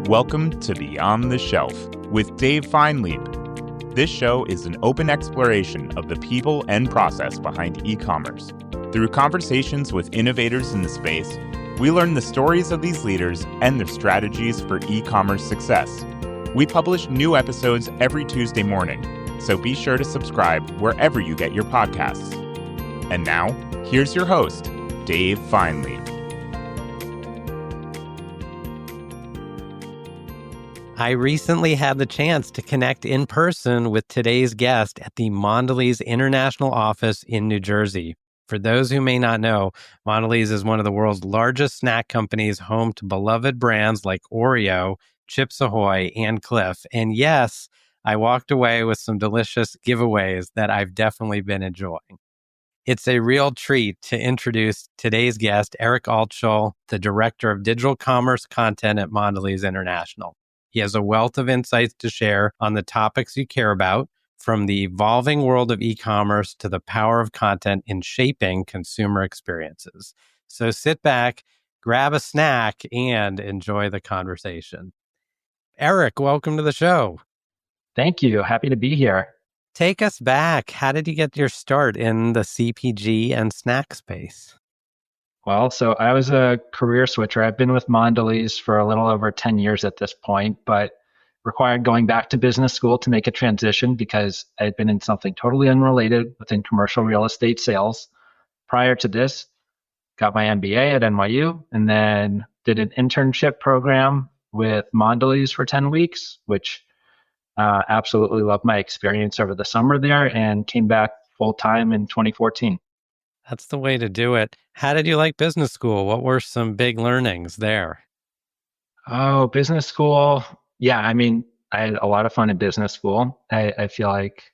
Welcome to Beyond the Shelf with Dave Feinlieb. This show is an open exploration of the people and process behind e-commerce. Through conversations with innovators in the space, we learn the stories of these leaders and their strategies for e-commerce success. We publish new episodes every Tuesday morning, so be sure to subscribe wherever you get your podcasts. And now, here's your host, Dave Feinlieb. I recently had the chance to connect in person with today's guest at the Mondelēz International office in New Jersey. For those who may not know, Mondelēz is one of the world's largest snack companies, home to beloved brands like Oreo, Chips Ahoy, and Cliff. And yes, I walked away with some delicious giveaways that I've definitely been enjoying. It's a real treat to introduce today's guest, Eric Altschul, the Director of Digital Commerce Content at Mondelēz International. He has a wealth of insights to share on the topics you care about, from the evolving world of e-commerce to the power of content in shaping consumer experiences. So sit back, grab a snack, and enjoy the conversation. Eric, welcome to the show. Thank you. Happy to be here. Take us back. How did you get your start in the CPG and snack space? Well, so I was a career switcher. I've been with Mondelēz for a little over 10 years at this point, but required going back to business school to make a transition because I had been in something totally unrelated within commercial real estate sales. Prior to this, got my MBA at NYU and then did an internship program with Mondelēz for 10 weeks, which absolutely loved my experience over the summer there and came back full-time in 2014. That's the way to do it. How did you like business school? What were some big learnings there? Oh, business school. Yeah, I had a lot of fun in business school. I feel like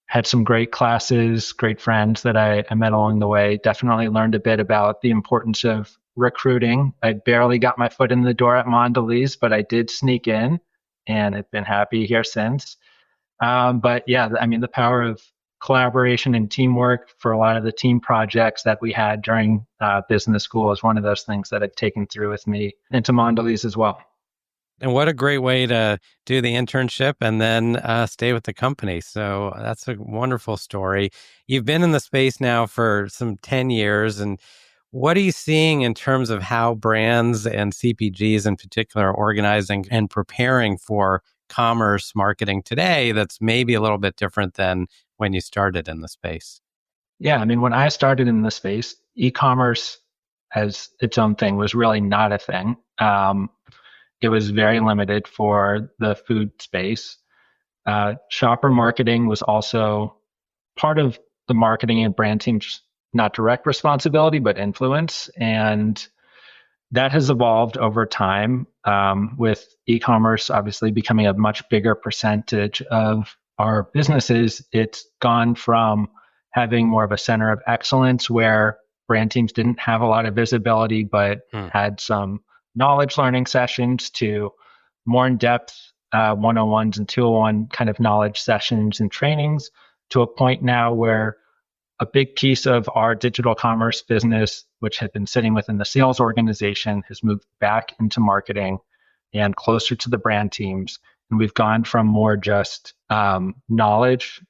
had some great classes, great friends that I met along the way. Definitely learned a bit about the importance of recruiting. I barely got my foot in the door at Mondelēz, but I did sneak in and I've been happy here since. But yeah, the power of collaboration and teamwork for a lot of the team projects that we had during business school is one of those things that I've taken through with me into Mondelēz as well. And what a great way to do the internship and then stay with the company. So that's a wonderful story. You've been in the space now for some 10 years. And what are you seeing in terms of how brands and CPGs in particular are organizing and preparing for commerce marketing today that's maybe a little bit different than when you started in the space? Yeah, when I started in the space, e-commerce as its own thing was really not a thing. It was very limited for the food space. Shopper marketing was also part of the marketing and brand team's not direct responsibility, but influence. And that has evolved over time with e-commerce obviously becoming a much bigger percentage of our businesses. It's gone from having more of a center of excellence where brand teams didn't have a lot of visibility, but had some knowledge learning sessions to more in-depth 101s and 201 kind of knowledge sessions and trainings, to a point now where a big piece of our digital commerce business, which had been sitting within the sales organization, has moved back into marketing and closer to the brand teams. And we've gone from more just knowledge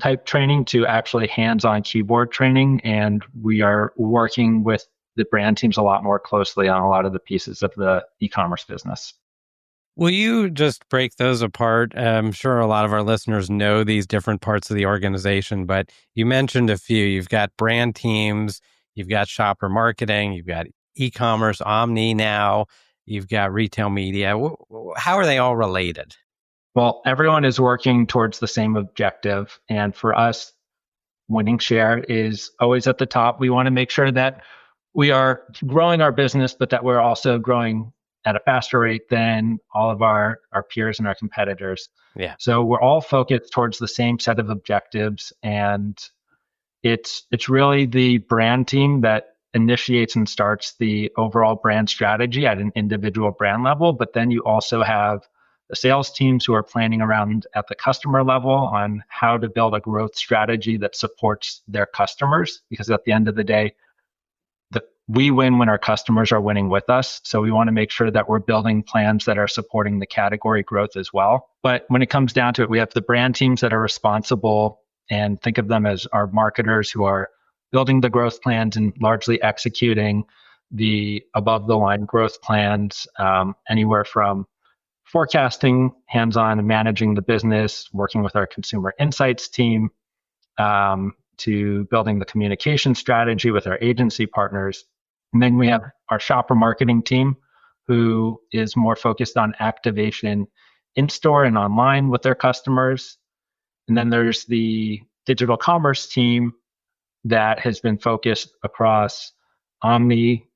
type training to actually hands-on keyboard training. And we are working with the brand teams a lot more closely on a lot of the pieces of the e-commerce business. Will you just break those apart? I'm sure a lot of our listeners know these different parts of the organization, but you mentioned a few. You've got brand teams, you've got shopper marketing, you've got e-commerce, omni now, you've got retail media. How are they all related? Well, everyone is working towards the same objective. And for us, winning share is always at the top. We want to make sure that we are growing our business, but that we're also growing at a faster rate than all of our peers and our competitors. Yeah. So we're all focused towards the same set of objectives. And it's really the brand team that initiates and starts the overall brand strategy at an individual brand level. But then you also have the sales teams who are planning around at the customer level on how to build a growth strategy that supports their customers. Because at the end of the day, we win when our customers are winning with us. So we want to make sure that we're building plans that are supporting the category growth as well. But when it comes down to it, we have the brand teams that are responsible, and think of them as our marketers who are building the growth plans and largely executing the above the line growth plans, anywhere from forecasting, hands-on and managing the business, working with our consumer insights team, to building the communication strategy with our agency partners. And then we have our shopper marketing team, who is more focused on activation in-store and online with their customers. And then there's the digital commerce team that has been focused across omni,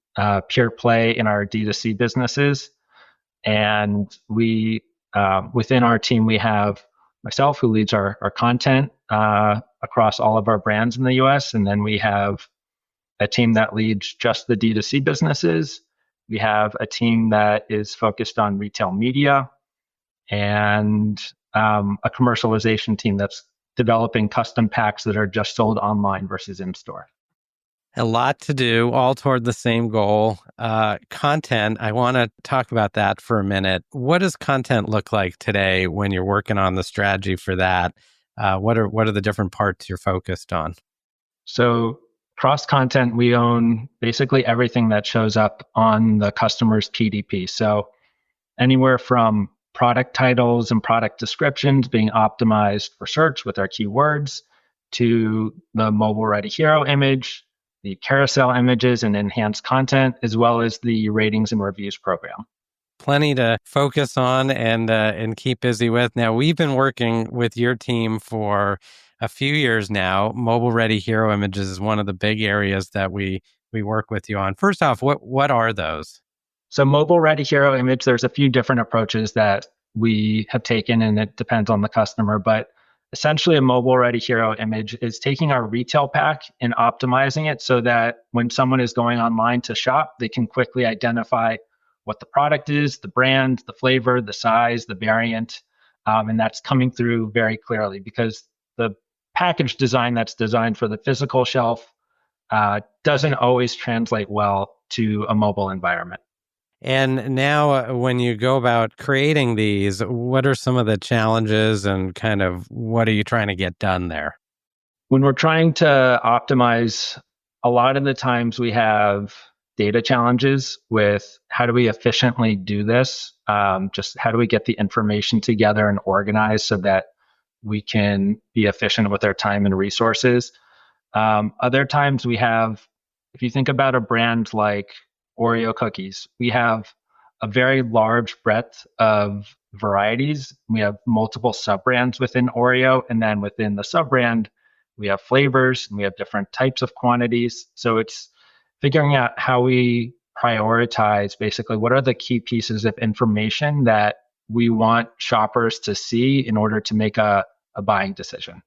pure play in our D2C businesses. And we, within our team, we have myself, who leads our content across all of our brands in the US. And then we have a team that leads just the D2C businesses. We have a team that is focused on retail media, and a commercialization team that's developing custom packs that are just sold online versus in-store. A lot to do, all toward the same goal. Content, I want to talk about that for a minute. What does content look like today when you're working on the strategy for that? What are the different parts you're focused on? So cross content, we own basically everything that shows up on the customer's PDP. So anywhere from product titles and product descriptions being optimized for search with our keywords, to the mobile ready hero image, the carousel images and enhanced content, as well as the ratings and reviews program. Plenty to focus on and keep busy with. Now, we've been working with your team for a few years now. Mobile ready hero images is one of the big areas that we work with you on. First off, what are those? So mobile ready hero image, there's a few different approaches that we have taken, and it depends on the customer. But essentially, a mobile ready hero image is taking our retail pack and optimizing it so that when someone is going online to shop, they can quickly identify what the product is, the brand, the flavor, the size, the variant, and that's coming through very clearly, because the package design that's designed for the physical shelf doesn't always translate well to a mobile environment. And now when you go about creating these, what are some of the challenges and kind of what are you trying to get done there? When we're trying to optimize, a lot of the times we have data challenges with how do we efficiently do this? Just how do we get the information together and organized so that we can be efficient with our time and resources? Other times we have, if you think about a brand like Oreo cookies, we have a very large breadth of varieties. We have multiple sub-brands within Oreo, and then within the sub-brand, we have flavors and we have different types of quantities. So it's figuring out how we prioritize basically what are the key pieces of information that we want shoppers to see in order to make a buying decision.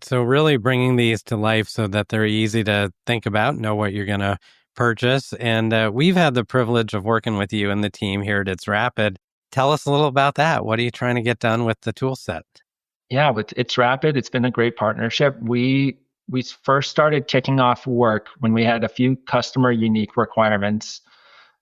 So really bringing these to life so that they're easy to think about, know what you're going to purchase. And we've had the privilege of working with you and the team here at It's Rapid. Tell us a little about that. What are you trying to get done with the tool set? Yeah, with It's Rapid, it's been a great partnership. We first started kicking off work when we had a few customer unique requirements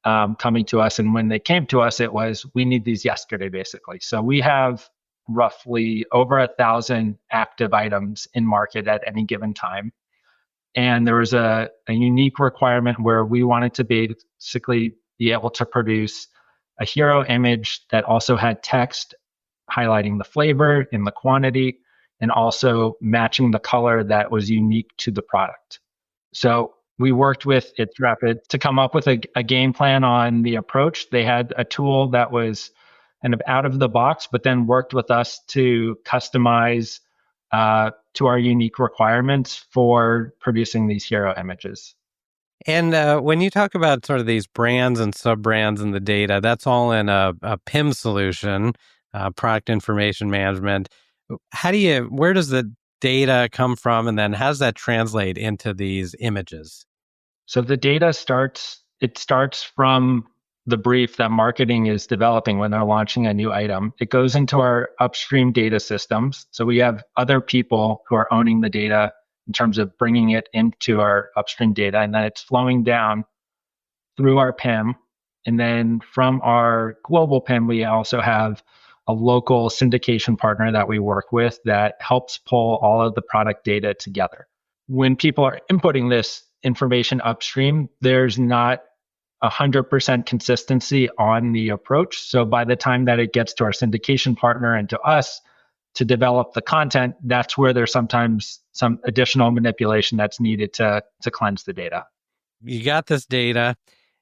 coming to us. And when they came to us, it was, we need these yesterday, basically. So we have roughly over 1,000 active items in market at any given time. And there was a unique requirement where we wanted to basically be able to produce a hero image that also had text highlighting the flavor and the quantity, and also matching the color that was unique to the product. So we worked with It's Rapid to come up with a game plan on the approach. They had a tool that was kind of out of the box, but then worked with us to customize to our unique requirements for producing these hero images. And when you talk about sort of these brands and sub-brands and the data, that's all in a PIM solution, product information management. Where does the data come from, and then how does that translate into these images? So the data starts from the brief that marketing is developing when they're launching a new item. It goes into our upstream data systems. So we have other people who are owning the data in terms of bringing it into our upstream data, and then it's flowing down through our PIM. And then from our global PIM, we also have a local syndication partner that we work with that helps pull all of the product data together. When people are inputting this information upstream, there's not 100% consistency on the approach. So by the time that it gets to our syndication partner and to us to develop the content, that's where there's sometimes some additional manipulation that's needed to cleanse the data. You got this data,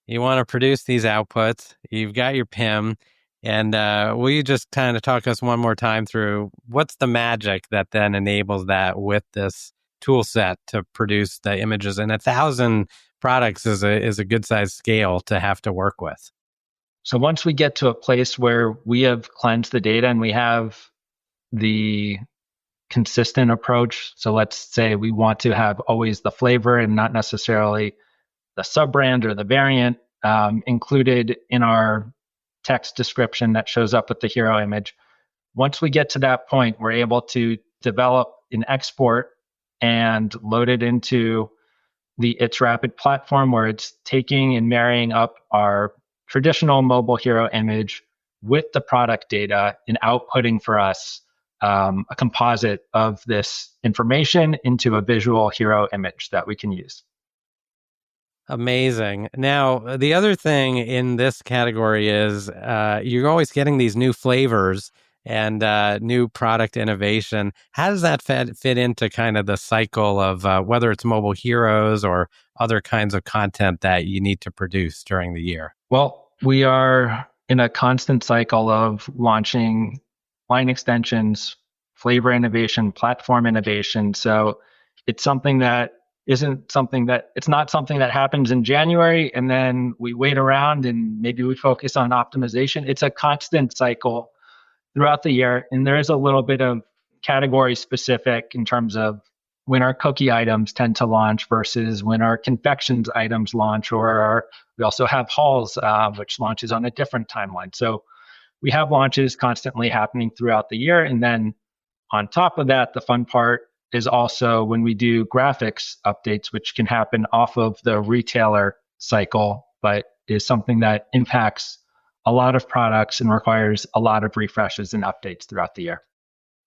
you want to produce these outputs, you've got your PIM, and will you just kind of talk us one more time through what's the magic that then enables that with this tool set to produce the images? And 1,000 products is a good size scale to have to work with. So once we get to a place where we have cleansed the data and we have the consistent approach, so let's say we want to have always the flavor and not necessarily the sub-brand or the variant included in our text description that shows up with the hero image. Once we get to that point, we're able to develop an export and load it into the It's Rapid platform, where it's taking and marrying up our traditional mobile hero image with the product data and outputting for us a composite of this information into a visual hero image that we can use. Amazing. Now, the other thing in this category is you're always getting these new flavors and new product innovation. How does that fit into kind of the cycle of whether it's mobile heroes or other kinds of content that you need to produce during the year? Well, we are in a constant cycle of launching line extensions, flavor innovation, platform innovation. So it's something that it's not something that happens in January and then we wait around and maybe we focus on optimization. It's a constant cycle throughout the year. And there is a little bit of category specific in terms of when our cookie items tend to launch versus when our confections items launch, we also have Halls, which launches on a different timeline. So we have launches constantly happening throughout the year. And then on top of that, the fun part is also when we do graphics updates, which can happen off of the retailer cycle, but is something that impacts a lot of products and requires a lot of refreshes and updates throughout the year.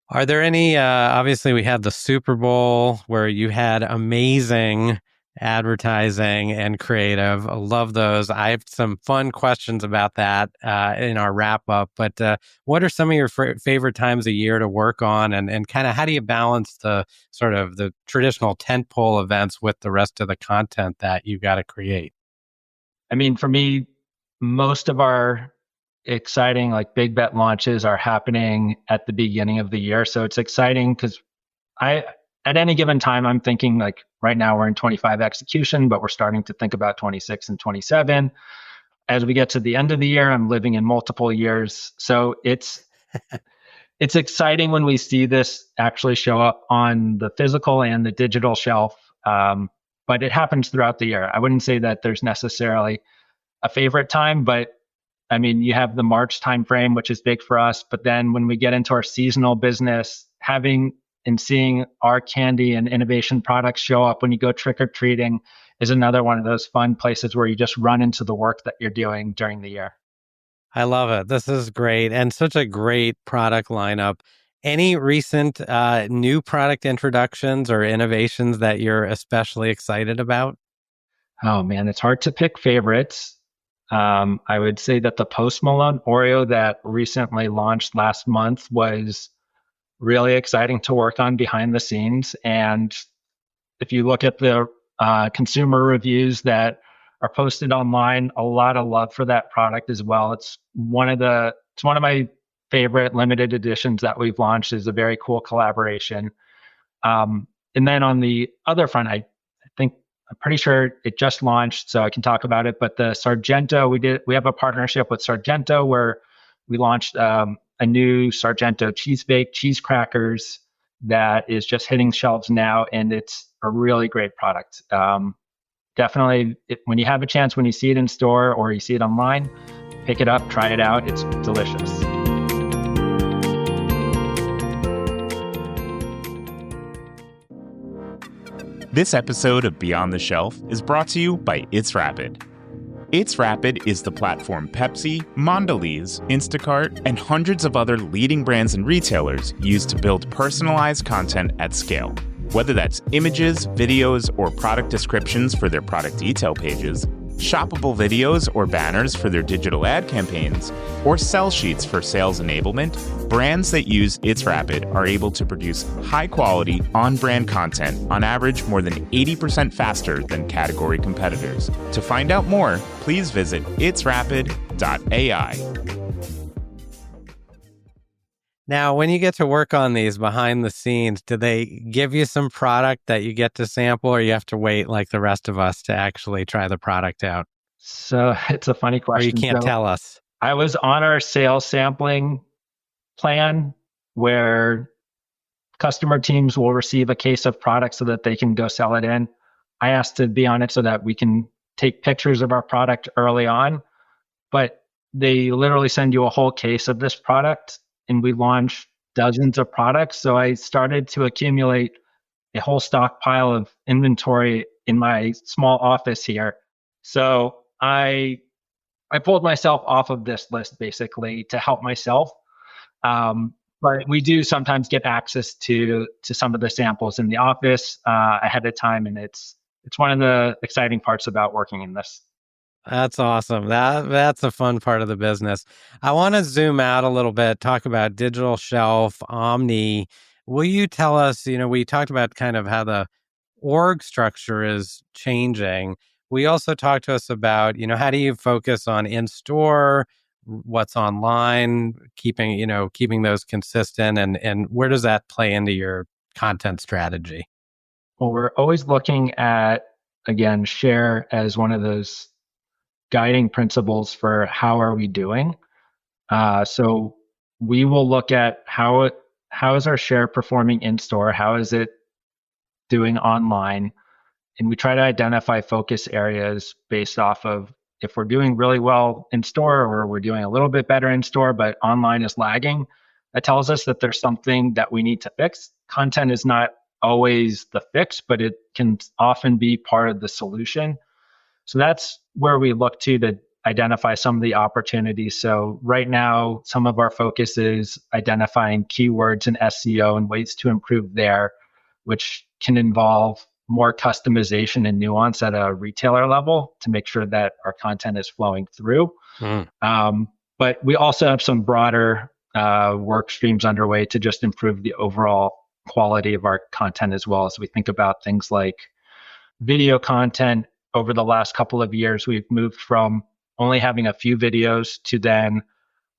Are there any, obviously we had the Super Bowl where you had amazing advertising and creative. I love those. I have some fun questions about that in our wrap up, but what are some of your favorite times of year to work on and kind of how do you balance the sort of the traditional tentpole events with the rest of the content that you got to create? I mean, for me, most of our exciting like big bet launches are happening at the beginning of the year. So it's exciting because at any given time, I'm thinking like right now we're in 25 execution, but we're starting to think about 26 and 27. As we get to the end of the year, I'm living in multiple years. So it's exciting when we see this actually show up on the physical and the digital shelf. But it happens throughout the year. I wouldn't say that there's necessarily a favorite time, but I mean, you have the March timeframe, which is big for us. But then when we get into our seasonal business, having and seeing our candy and innovation products show up when you go trick-or-treating is another one of those fun places where you just run into the work that you're doing during the year. I love it. This is great and such a great product lineup. Any recent new product introductions or innovations that you're especially excited about? Oh man, it's hard to pick favorites. I would say that the Post Malone Oreo that recently launched last month was really exciting to work on behind the scenes. And if you look at the consumer reviews that are posted online, a lot of love for that product as well. It's one of my favorite limited editions that we've launched. Is a very cool collaboration. And then on the other front, I'm pretty sure it just launched, so I can talk about it. But the Sargento, we have a partnership with Sargento where we launched a new Sargento cheese bake cheese crackers that is just hitting shelves now, and it's a really great product. Definitely, when you have a chance, when you see it in store or you see it online, pick it up, try it out. It's delicious. This episode of Beyond the Shelf is brought to you by It's Rapid. It's Rapid is the platform Pepsi, Mondelēz, Instacart, and hundreds of other leading brands and retailers use to build personalized content at scale. Whether that's images, videos, or product descriptions for their product detail pages, shoppable videos or banners for their digital ad campaigns, or sell sheets for sales enablement, brands that use It's Rapid are able to produce high-quality, on-brand content on average more than 80% faster than category competitors. To find out more, please visit itsrapid.ai. Now, when you get to work on these behind the scenes, do they give you some product that you get to sample, or you have to wait like the rest of us to actually try the product out? So it's a funny question. Or you can't tell us. I was on our sales sampling plan where customer teams will receive a case of product so that they can go sell it in. I asked to be on it so that we can take pictures of our product early on, but they literally send you a whole case of this product, and we launch dozens of products. So I started to accumulate a whole stockpile of inventory in my small office here. So I pulled myself off of this list basically to help myself. But we do sometimes get access to some of the samples in the office ahead of time, and it's one of the exciting parts about working in this. That's awesome. That's a fun part of the business. I want to zoom out a little bit, talk about digital shelf, omni. Will you tell us, we talked about kind of how the org structure is changing. We also talked to us about, how do you focus on in-store, what's online, keeping those consistent, and where does that play into your content strategy? Well, we're always looking at, again, share as one of those guiding principles for how are we doing. So we will look at how is our share performing in store, how is it doing online, and we try to identify focus areas based off of if we're doing really well in store or we're doing a little bit better in store, but online is lagging. That tells us that there's something that we need to fix. Content is not always the fix, but it can often be part of the solution. So that's where we look to identify some of the opportunities. So right now, some of our focus is identifying keywords in SEO and ways to improve there, which can involve more customization and nuance at a retailer level to make sure that our content is flowing through. But we also have some broader work streams underway to just improve the overall quality of our content as well. As we think about things like video content. Over the last couple of years, we've moved from only having a few videos to then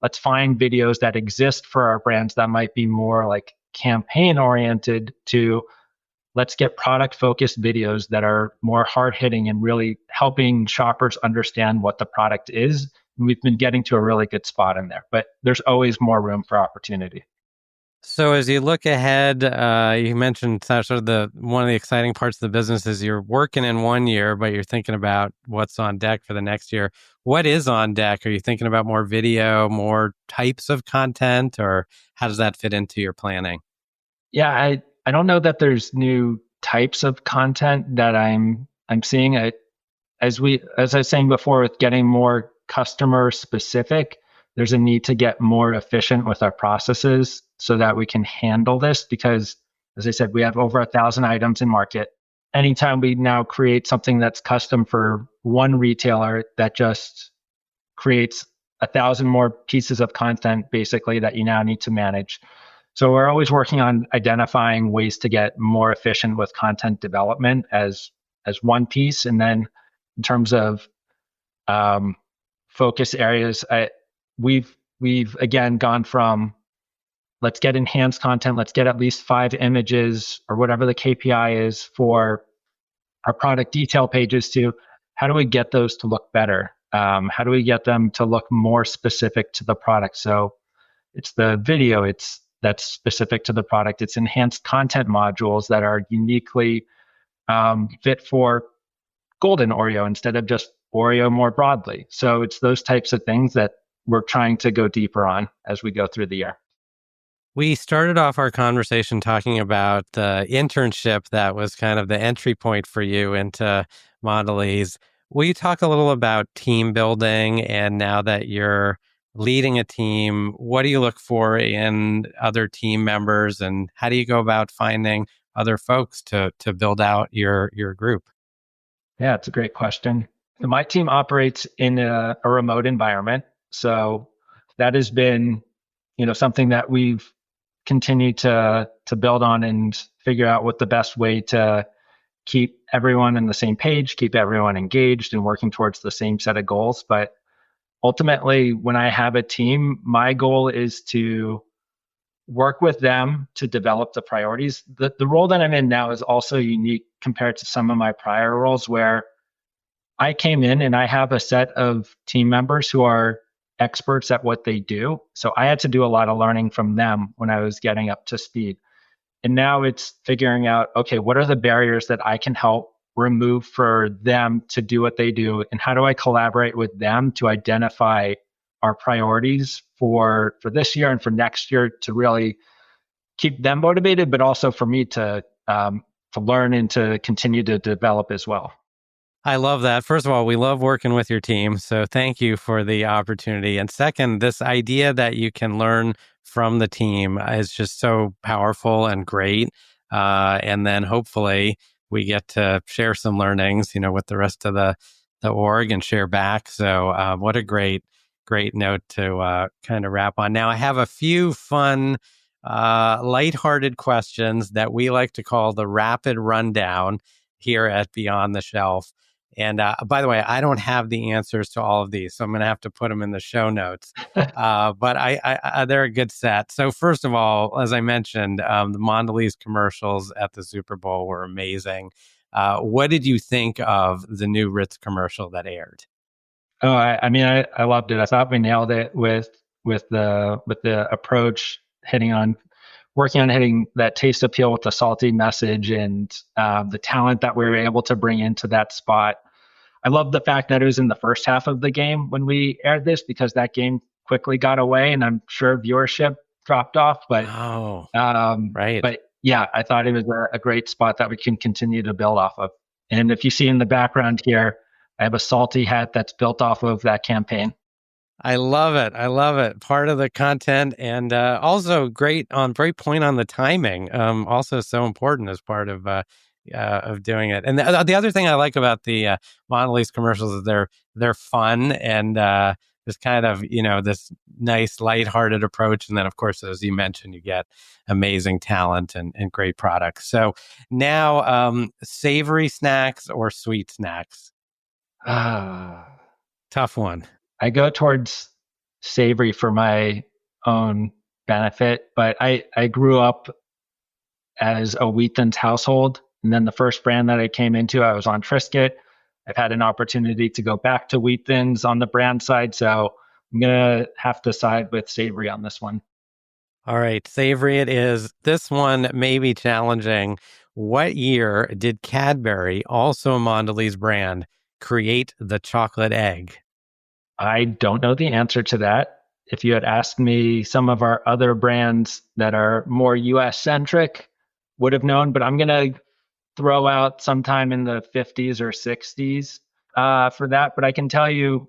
let's find videos that exist for our brands that might be more like campaign oriented to let's get product focused videos that are more hard hitting and really helping shoppers understand what the product is. And we've been getting to a really good spot in there, but there's always more room for opportunity. So as you look ahead, you mentioned sort of one of the exciting parts of the business is you're working in one year, but you're thinking about what's on deck for the next year. What is on deck? Are you thinking about more video, more types of content, or how does that fit into your planning? Yeah, I don't know that there's new types of content that I'm seeing. As I was saying before, with getting more customer specific, there's a need to get more efficient with our processes so that we can handle this because, as I said, we have over 1,000 items in market. Anytime we now create something that's custom for one retailer, that just creates 1,000 more pieces of content, basically, that you now need to manage. So we're always working on identifying ways to get more efficient with content development as one piece. And then in terms of focus areas, we've again gone from let's get enhanced content, let's get at least 5 images or whatever the KPI is for our product detail pages to how do we get those to look better? How do we get them to look more specific to the product? So it's the video, that's specific to the product. It's enhanced content modules that are uniquely fit for Golden Oreo instead of just Oreo more broadly. So it's those types of things that we're trying to go deeper on as we go through the year. We started off our conversation talking about the internship that was kind of the entry point for you into Mondelēz. Will you talk a little about team building? And now that you're leading a team, what do you look for in other team members, and how do you go about finding other folks to build out your group? Yeah, it's a great question. So my team operates in a remote environment. So that has been, something that we've continued to build on and figure out what the best way to keep everyone on the same page, keep everyone engaged and working towards the same set of goals. But ultimately, when I have a team, my goal is to work with them to develop the priorities. The role that I'm in now is also unique compared to some of my prior roles where I came in and I have a set of team members who are experts at what they do. So I had to do a lot of learning from them when I was getting up to speed. And now it's figuring out, okay, what are the barriers that I can help remove for them to do what they do? And how do I collaborate with them to identify our priorities for this year and for next year to really keep them motivated, but also for me to learn and to continue to develop as well. I love that. First of all, we love working with your team. So thank you for the opportunity. And second, this idea that you can learn from the team is just so powerful and great. And then hopefully we get to share some learnings, with the rest of the org and share back. So what a great note to kind of wrap on. Now, I have a few fun, lighthearted questions that we like to call the rapid rundown here at Beyond the Shelf. And by the way, I don't have the answers to all of these, so I'm going to have to put them in the show notes. But I they're a good set. So first of all, as I mentioned, the Mondelēz commercials at the Super Bowl were amazing. What did you think of the new Ritz commercial that aired? Oh, I loved it. I thought we nailed it with the approach, working on hitting that taste appeal with the salty message and the talent that we were able to bring into that spot. I love the fact that it was in the first half of the game when we aired this because that game quickly got away and I'm sure viewership dropped off. But right. But yeah, I thought it was a great spot that we can continue to build off of. And if you see in the background here, I have a salty hat that's built off of that campaign. I love it. Part of the content and also great point on the timing. Also so important as part of doing it. And the other thing I like about the Mondelēz commercials is they're fun and just kind of, this nice lighthearted approach. And then, of course, as you mentioned, you get amazing talent and great products. So now savory snacks or sweet snacks? Tough one. I go towards savory for my own benefit, but I grew up as a Wheat Thins household. And then the first brand that I came into, I was on Triscuit. I've had an opportunity to go back to Wheat Thins on the brand side. So I'm going to have to side with savory on this one. All right, savory it is. This one may be challenging. What year did Cadbury, also a Mondelēz brand, create the chocolate egg? I don't know the answer to that. If you had asked me, some of our other brands that are more US centric would have known, but I'm going to throw out sometime in the 50s or 60s for that. But I can tell you,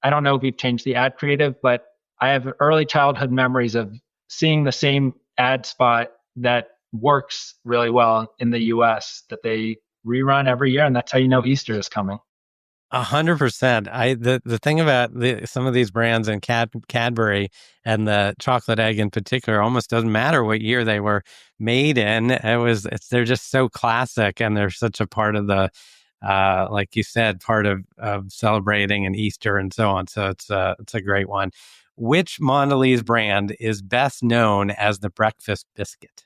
I don't know if we've changed the ad creative, but I have early childhood memories of seeing the same ad spot that works really well in the US that they rerun every year. And that's how you know Easter is coming. 100%. The thing about some of these brands and Cadbury and the chocolate egg in particular, almost doesn't matter what year they were made in. They're just so classic, and they're such a part of the, like you said, part of celebrating and Easter and so on. So it's a great one. Which Mondelēz brand is best known as the breakfast biscuit?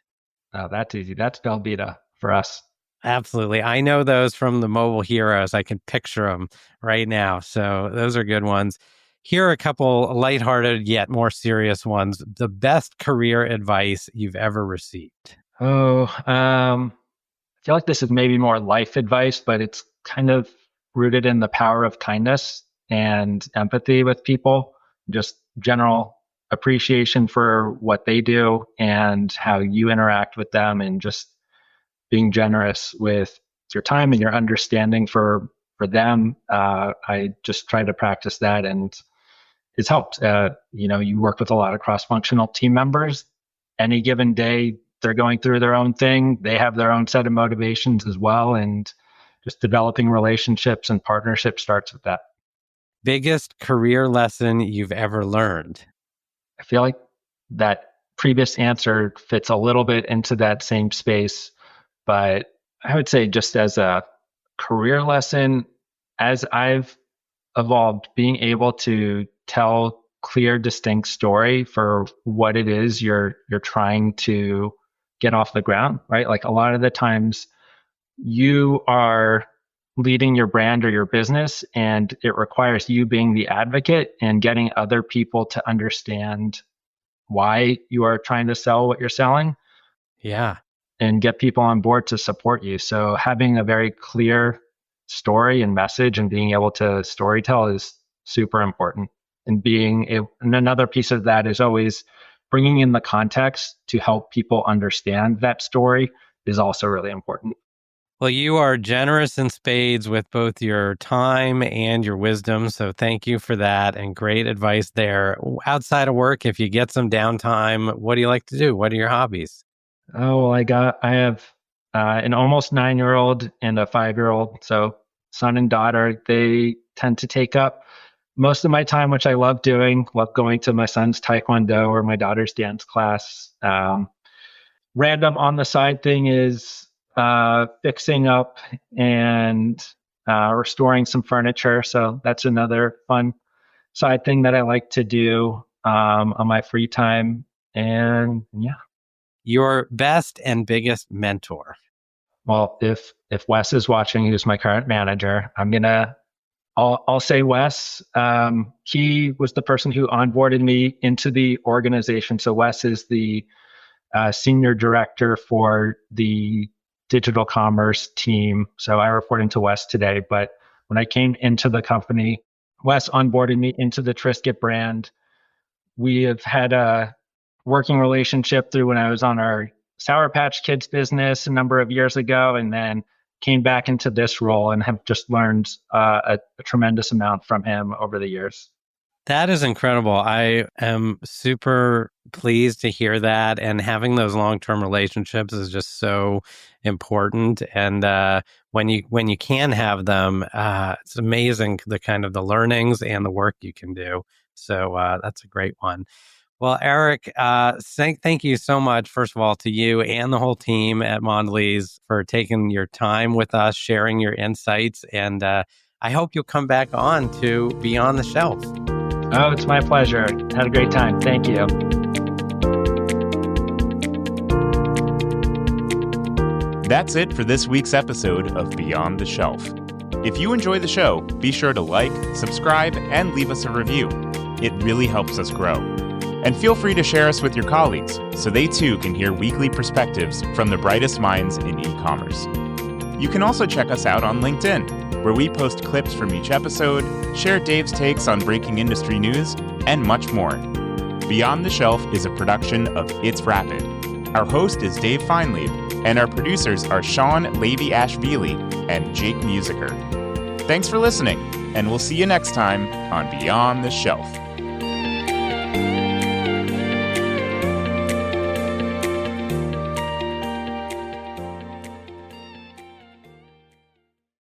Oh, that's easy. That's BelVita for us. Absolutely. I know those from the mobile heroes. I can picture them right now. So those are good ones. Here are a couple lighthearted yet more serious ones. The best career advice you've ever received. I feel like this is maybe more life advice, but it's kind of rooted in the power of kindness and empathy with people, just general appreciation for what they do and how you interact with them, and just being generous with your time and your understanding for for them, I just try to practice that, and it's helped. You work with a lot of cross-functional team members. Any given day, they're going through their own thing. They have their own set of motivations as well. And just developing relationships and partnerships starts with that. Biggest career lesson you've ever learned? I feel like that previous answer fits a little bit into that same space, but I would say just as a career lesson, as I've evolved, being able to tell clear, distinct story for what it is you're trying to get off the ground, right? Like a lot of the times you are leading your brand or your business, and it requires you being the advocate and getting other people to understand why you are trying to sell what you're selling. Yeah. And get people on board to support you. So having a very clear story and message and being able to storytell is super important. And and another piece of that is always bringing in the context to help people understand that story is also really important. Well, you are generous in spades with both your time and your wisdom. So thank you for that, and great advice there. Outside of work, if you get some downtime, what do you like to do? What are your hobbies? Oh, well, I have an almost 9-year-old and a 5-year-old. So son and daughter, they tend to take up most of my time, which I love doing. Love going to my son's taekwondo or my daughter's dance class. Random on the side thing is fixing up and restoring some furniture. So that's another fun side thing that I like to do on my free time. And yeah. Your best and biggest mentor? Well, if Wes is watching, who's my current manager, I'll say Wes. He was the person who onboarded me into the organization. So Wes is the senior director for the digital commerce team. So I report into Wes today. But when I came into the company, Wes onboarded me into the Triscuit brand. We have had a working relationship through when I was on our Sour Patch Kids business a number of years ago, and then came back into this role and have just learned a tremendous amount from him over the years. That is incredible. I am super pleased to hear that. And having those long-term relationships is just so important. And when you can have them, it's amazing the kind of the learnings and the work you can do. So that's a great one. Well, Eric, thank you so much, first of all, to you and the whole team at Mondelēz for taking your time with us, sharing your insights. And I hope you'll come back on to Beyond the Shelf. Oh, it's my pleasure. Had a great time. Thank you. That's it for this week's episode of Beyond the Shelf. If you enjoy the show, be sure to like, subscribe, and leave us a review. It really helps us grow. And feel free to share us with your colleagues so they too can hear weekly perspectives from the brightest minds in e-commerce. You can also check us out on LinkedIn, where we post clips from each episode, share Dave's takes on breaking industry news, and much more. Beyond the Shelf is a production of It's Rapid. Our host is Dave Feinlieb, and our producers are Sean Levy-Ashvili and Jake Musiker. Thanks for listening, and we'll see you next time on Beyond the Shelf.